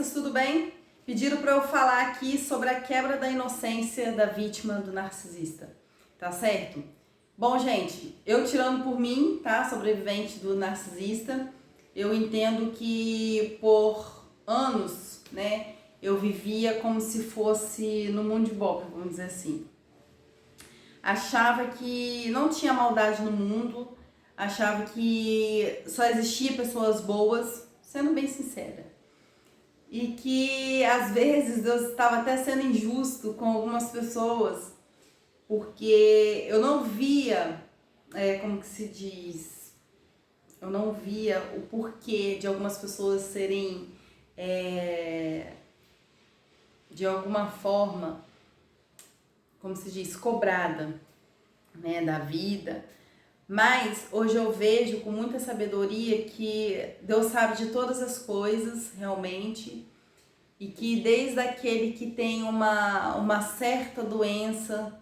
narcisistas, tudo bem? Pediram para eu falar aqui sobre a quebra da inocência da vítima do narcisista, tá certo? Bom, gente, eu tirando por mim, tá? Sobrevivente do narcisista, eu entendo que por anos, né, eu vivia como se fosse no mundo de boca, vamos dizer assim. Achava que não tinha maldade no mundo, achava que só existia pessoas boas, sendo bem sincera. E que às vezes Deus estava até sendo injusto com algumas pessoas, porque eu não via, como que se diz, eu não via o porquê de algumas pessoas serem, de alguma forma, como se diz, cobrada, né, da vida. Mas hoje eu vejo com muita sabedoria que Deus sabe de todas as coisas realmente, e que desde aquele que tem uma certa doença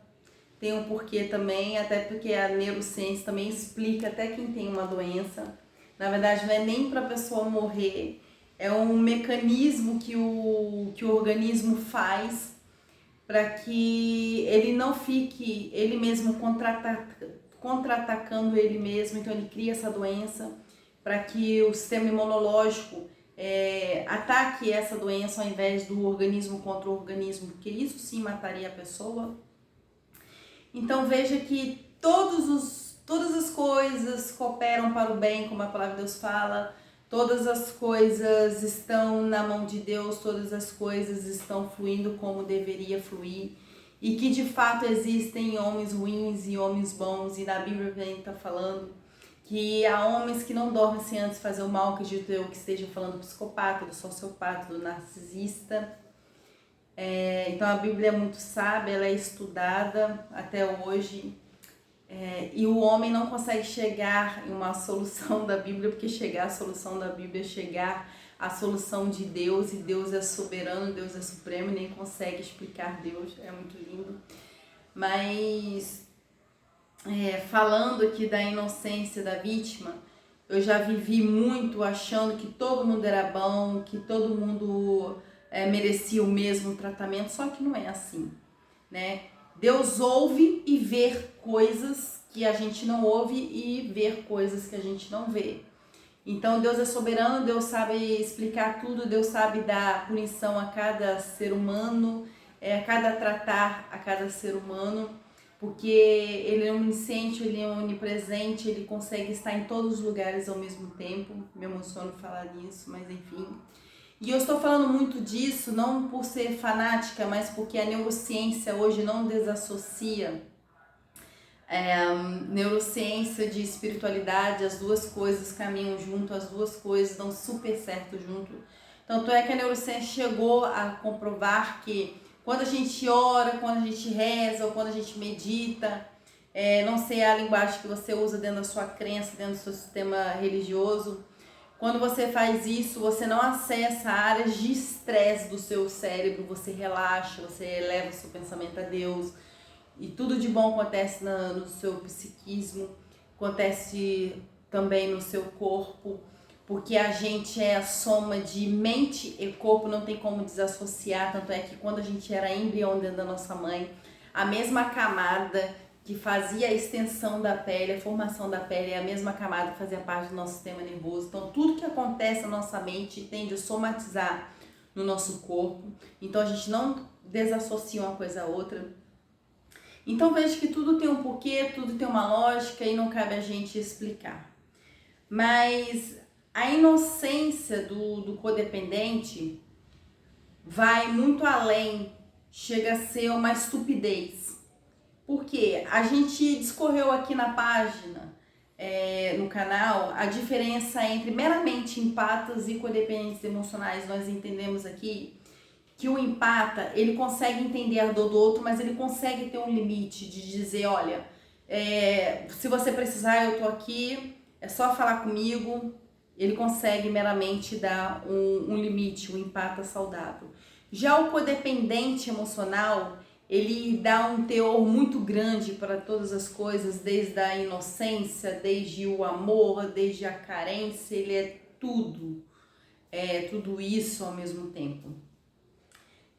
tem um porquê também, até porque a neurociência também explica até quem tem uma doença. Na verdade não é nem para a pessoa morrer, é um mecanismo que o organismo faz para que ele não fique ele mesmo contra-atacando ele mesmo, então ele cria essa doença para que o sistema imunológico ataque essa doença ao invés do organismo contra o organismo, porque isso sim mataria a pessoa. Então veja que todas as coisas cooperam para o bem, como a palavra de Deus fala, todas as coisas estão na mão de Deus, todas as coisas estão fluindo como deveria fluir, e que de fato existem homens ruins e homens bons, e na Bíblia a gente está falando que há homens que não dormem sem antes fazer o mal, acredito eu que esteja falando do psicopata, do sociopata, do narcisista. Então a Bíblia é muito sábia, ela é estudada até hoje, e o homem não consegue chegar em uma solução da Bíblia, porque chegar à solução da Bíblia é chegar à solução de Deus, e Deus é soberano, Deus é supremo, e nem consegue explicar Deus, é muito lindo. Mas falando aqui da inocência da vítima, eu já vivi muito achando que todo mundo era bom, que todo mundo merecia o mesmo tratamento, só que não é assim, né? Deus ouve e vê coisas que a gente não ouve e vê coisas que a gente não vê. Então Deus é soberano, Deus sabe explicar tudo, Deus sabe dar punição a cada ser humano, a cada tratar a cada ser humano, porque Ele é onisciente, Ele é onipresente, Ele consegue estar em todos os lugares ao mesmo tempo. Me emociono falar nisso, mas enfim. E eu estou falando muito disso não por ser fanática, mas porque a neurociência hoje não desassocia neurociência de espiritualidade, as duas coisas caminham junto, as duas coisas dão super certo junto. Tanto é que a neurociência chegou a comprovar que quando a gente ora, quando a gente reza ou quando a gente medita, não sei a linguagem que você usa dentro da sua crença, dentro do seu sistema religioso, quando você faz isso, você não acessa áreas de estresse do seu cérebro, você relaxa, você eleva o seu pensamento a Deus, e tudo de bom acontece no seu psiquismo, acontece também no seu corpo, porque a gente é a soma de mente e corpo, não tem como desassociar, tanto é que quando a gente era embrião dentro da nossa mãe, a mesma camada que fazia a extensão da pele, a formação da pele, é a mesma camada que fazia parte do nosso sistema nervoso. Então tudo que acontece na nossa mente tende a somatizar no nosso corpo, então a gente não desassocia uma coisa a outra. Então veja que tudo tem um porquê, tudo tem uma lógica e não cabe a gente explicar. Mas a inocência do codependente vai muito além, chega a ser uma estupidez. Porque a gente discorreu aqui na página, no canal, a diferença entre meramente empatas e codependentes emocionais. Nós entendemos aqui que o empata, ele consegue entender a dor do outro, mas ele consegue ter um limite de dizer, olha, se você precisar, eu tô aqui, é só falar comigo. Ele consegue meramente dar um limite, um empata saudável. Já o codependente emocional, ele dá um teor muito grande para todas as coisas, desde a inocência, desde o amor, desde a carência, ele é tudo. tudo isso ao mesmo tempo.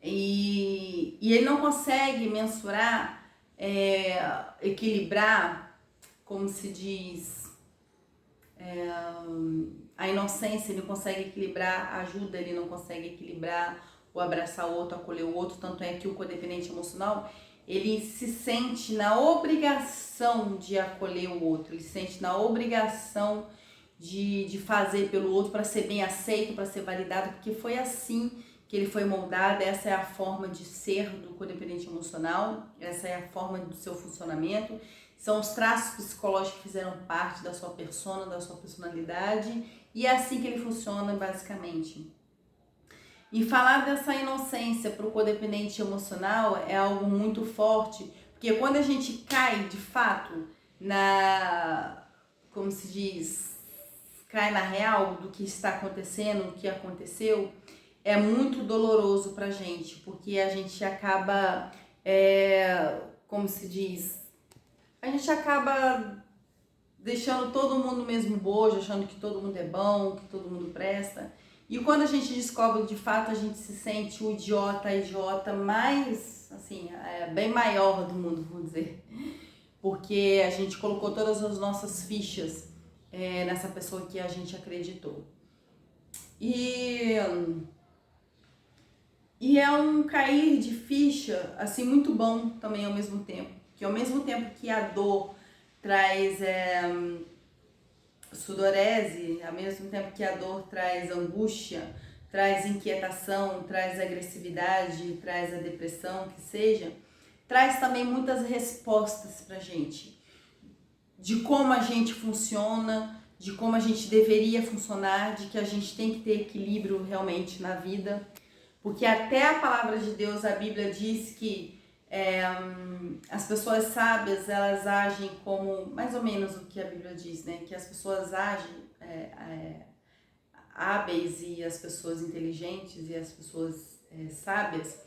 E ele não consegue mensurar, equilibrar, como se diz, a inocência. Ele não consegue equilibrar a ajuda, ele não consegue equilibrar o abraçar o outro, acolher o outro. Tanto é que o codependente emocional, ele se sente na obrigação de acolher o outro, ele se sente na obrigação de fazer pelo outro para ser bem aceito, para ser validado, porque foi assim que ele foi moldado. Essa é a forma de ser do codependente emocional, essa é a forma do seu funcionamento, são os traços psicológicos que fizeram parte da sua persona, da sua personalidade, e é assim que ele funciona basicamente. E falar dessa inocência para o codependente emocional é algo muito forte, porque quando a gente cai de fato como se diz, cai na real do que está acontecendo, do que aconteceu, é muito doloroso pra gente, porque a gente acaba, como se diz, a gente acaba deixando todo mundo no mesmo bojo, achando que todo mundo é bom, que todo mundo presta. E quando a gente descobre, de fato, a gente se sente o idiota, a idiota mais, assim, bem maior do mundo, vamos dizer. Porque a gente colocou todas as nossas fichas nessa pessoa que a gente acreditou. E é um cair de ficha, assim, muito bom também ao mesmo tempo. Que ao mesmo tempo que a dor traz sudorese, ao mesmo tempo que a dor traz angústia, traz inquietação, traz agressividade, traz a depressão, que seja, traz também muitas respostas pra gente. De como a gente funciona, de como a gente deveria funcionar, de que a gente tem que ter equilíbrio realmente na vida. Porque até a palavra de Deus, a Bíblia diz que as pessoas sábias, elas agem como, mais ou menos o que a Bíblia diz, né? Que as pessoas agem hábeis, e as pessoas inteligentes e as pessoas sábias,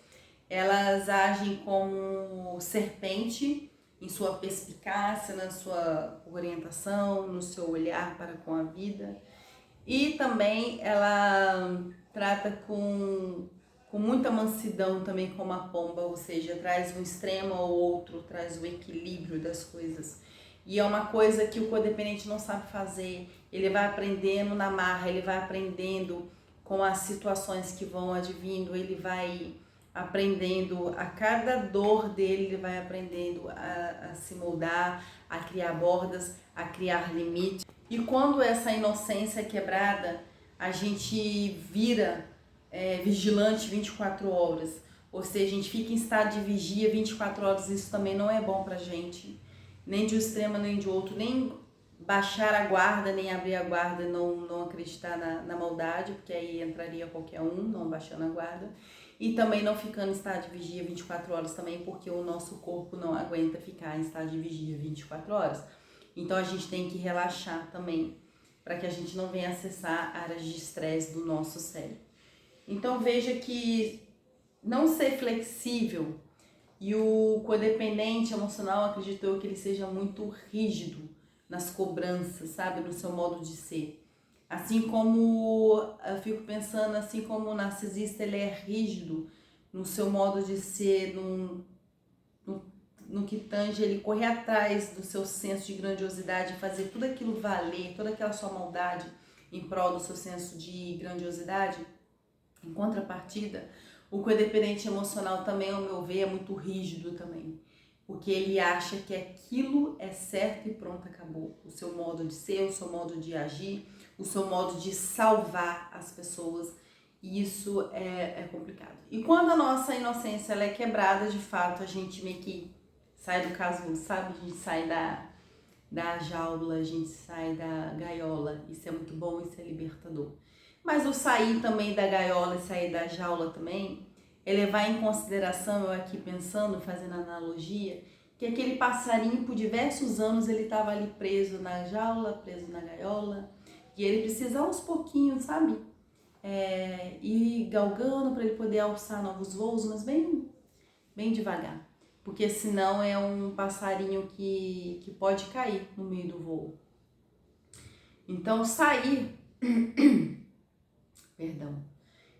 elas agem como serpente em sua perspicácia, na sua orientação, no seu olhar para com a vida. E também ela trata com muita mansidão também como a pomba, ou seja, traz um extremo ao outro, traz o equilíbrio das coisas. E é uma coisa que o codependente não sabe fazer, ele vai aprendendo na marra, ele vai aprendendo com as situações que vão advindo, ele vai aprendendo a cada dor dele, ele vai aprendendo a se moldar, a criar bordas, a criar limites. E quando essa inocência é quebrada, a gente vira vigilante 24 horas. Ou seja, a gente fica em estado de vigia 24 horas. Isso também não é bom pra gente. Nem de um extremo, nem de outro. Nem baixar a guarda, nem abrir a guarda, não acreditar na maldade, porque aí entraria qualquer um, não baixando a guarda. E também não ficando em estado de vigia 24 horas também, porque o nosso corpo não aguenta ficar em estado de vigia 24 horas. Então a gente tem que relaxar também, para que a gente não venha acessar áreas de estresse do nosso cérebro. Então veja que não ser flexível, e o codependente emocional, acredito eu, que ele seja muito rígido nas cobranças, sabe, no seu modo de ser. Assim como, eu fico pensando, assim como o narcisista, ele é rígido no seu modo de ser, no que tange ele correr atrás do seu senso de grandiosidade, fazer tudo aquilo valer, toda aquela sua maldade em prol do seu senso de grandiosidade. Em contrapartida, o codependente emocional também, ao meu ver, é muito rígido também, porque ele acha que aquilo é certo e pronto, acabou. O seu modo de ser, o seu modo de agir, o seu modo de salvar as pessoas, e isso é complicado. E quando a nossa inocência ela é quebrada, de fato, a gente meio que sai do casulo, sabe? A gente sai da jaula, a gente sai da gaiola. Isso é muito bom, isso é libertador. Mas o sair também da gaiola e sair da jaula também é levar em consideração, eu aqui pensando, fazendo analogia, que aquele passarinho por diversos anos ele estava ali preso na jaula, preso na gaiola, e ele precisa aos pouquinhos, sabe? Ir galgando para ele poder alçar novos voos, mas bem, bem devagar. Porque senão é um passarinho que pode cair no meio do voo. Então sair Perdão.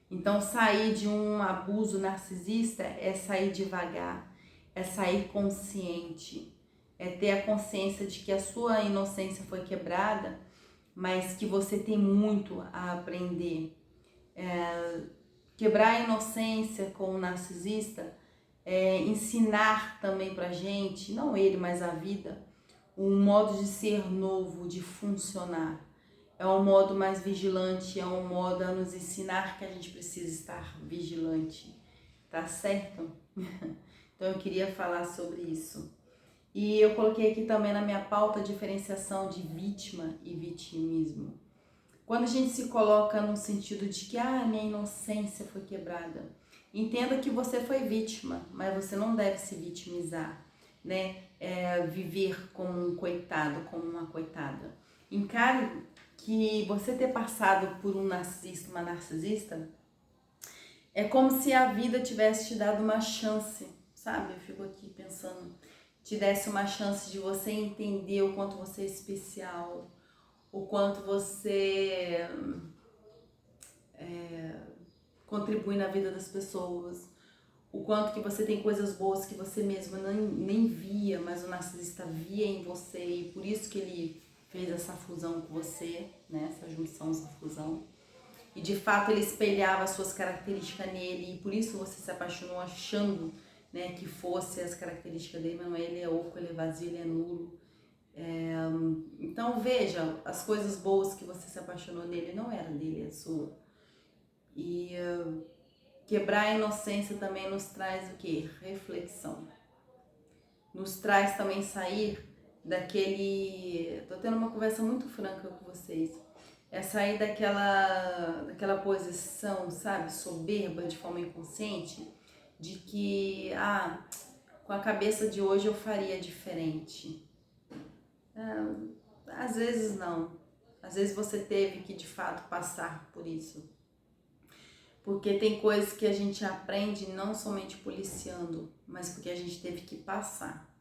Então, sair de um abuso narcisista é sair devagar, é sair consciente, é ter a consciência de que a sua inocência foi quebrada, mas que você tem muito a aprender. Quebrar a inocência com o narcisista é ensinar também pra gente, não ele, mas a vida, um modo de ser novo, de funcionar. É um modo mais vigilante, é um modo a nos ensinar que a gente precisa estar vigilante, tá certo? Então eu queria falar sobre isso. E eu coloquei aqui também na minha pauta a diferenciação de vítima e vitimismo. Quando a gente se coloca no sentido de que minha inocência foi quebrada, entenda que você foi vítima, mas você não deve se vitimizar, né? Viver como um coitado, como uma coitada. Encare que você ter passado por um narcisista, uma narcisista, é como se a vida tivesse te dado uma chance, sabe? Eu fico aqui pensando, te desse uma chance de você entender o quanto você é especial, o quanto você contribui na vida das pessoas, o quanto que você tem coisas boas que você mesma nem via, mas o narcisista via em você e por isso que ele fez essa fusão com você, né? Essa junção, essa fusão. E de fato ele espelhava as suas características nele e por isso você se apaixonou achando, né, que fosse as características dele, mas não é, ele é oco, ele é vazio, ele é nulo. Então veja, as coisas boas que você se apaixonou nele não era dele, é sua. E quebrar a inocência também nos traz o quê? Reflexão. Nos traz também sair daquele... Tô tendo uma conversa muito franca com vocês. É sair daquela posição, sabe, soberba de forma inconsciente, de que, com a cabeça de hoje eu faria diferente. Às vezes não. Às vezes você teve que de fato passar por isso. Porque tem coisas que a gente aprende não somente policiando, mas porque a gente teve que passar,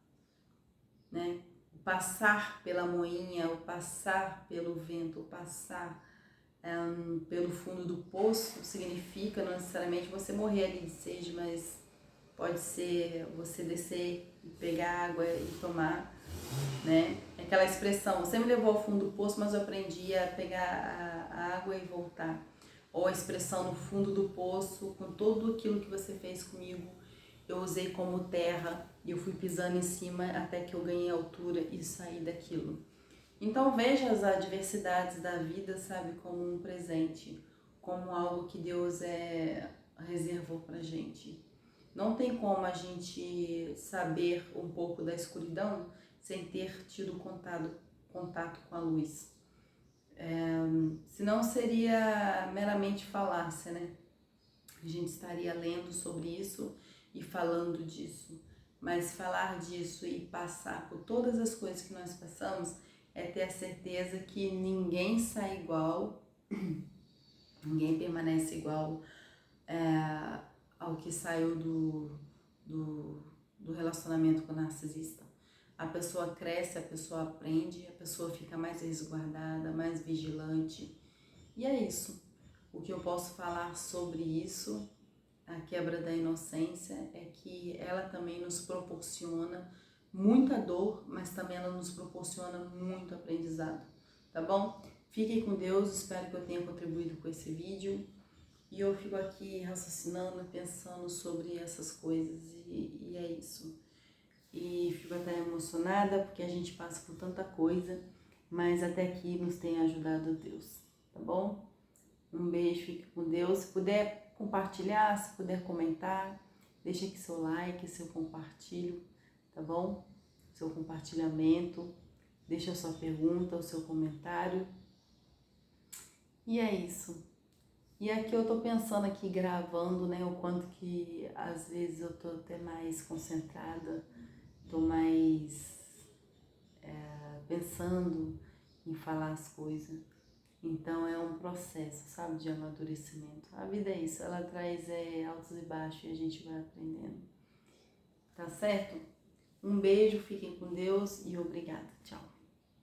né? O passar pela moinha, o passar pelo vento, o passar pelo fundo do poço significa não necessariamente você morrer ali de sede, mas pode ser você descer e pegar água e tomar, né? Aquela expressão, você me levou ao fundo do poço, mas eu aprendi a pegar a água e voltar. Ou a expressão no fundo do poço, com tudo aquilo que você fez comigo, eu usei como terra e eu fui pisando em cima até que eu ganhei altura e saí daquilo. Então veja as adversidades da vida, sabe, como um presente, como algo que Deus reservou pra gente. Não tem como a gente saber um pouco da escuridão sem ter tido contato com a luz. Senão seria meramente falácia, né? A gente estaria lendo sobre isso e falando disso. Mas falar disso e passar por todas as coisas que nós passamos é ter a certeza que ninguém sai igual, ninguém permanece igual ao que saiu do relacionamento com o narcisista. A pessoa cresce, a pessoa aprende, a pessoa fica mais resguardada, mais vigilante. E é isso. O que eu posso falar sobre isso, a quebra da inocência, é que ela também nos proporciona muita dor, mas também ela nos proporciona muito aprendizado, tá bom? Fiquem com Deus, espero que eu tenha contribuído com esse vídeo. E eu fico aqui raciocinando, pensando sobre essas coisas e é isso. E fico até emocionada porque a gente passa por tanta coisa, mas até aqui nos tem ajudado Deus, tá bom? Um beijo, fique com Deus. Se puder compartilhar, se puder comentar, deixa aqui seu like, seu compartilho, tá bom? Seu compartilhamento, deixa a sua pergunta, o seu comentário. E é isso. E aqui eu tô pensando aqui, gravando, né, o quanto que às vezes eu tô até mais concentrada, tô mais pensando em falar as coisas. Então é um processo, sabe, de amadurecimento. A vida é isso, ela traz altos e baixos e a gente vai aprendendo. Tá certo? Um beijo, fiquem com Deus e obrigada. Tchau.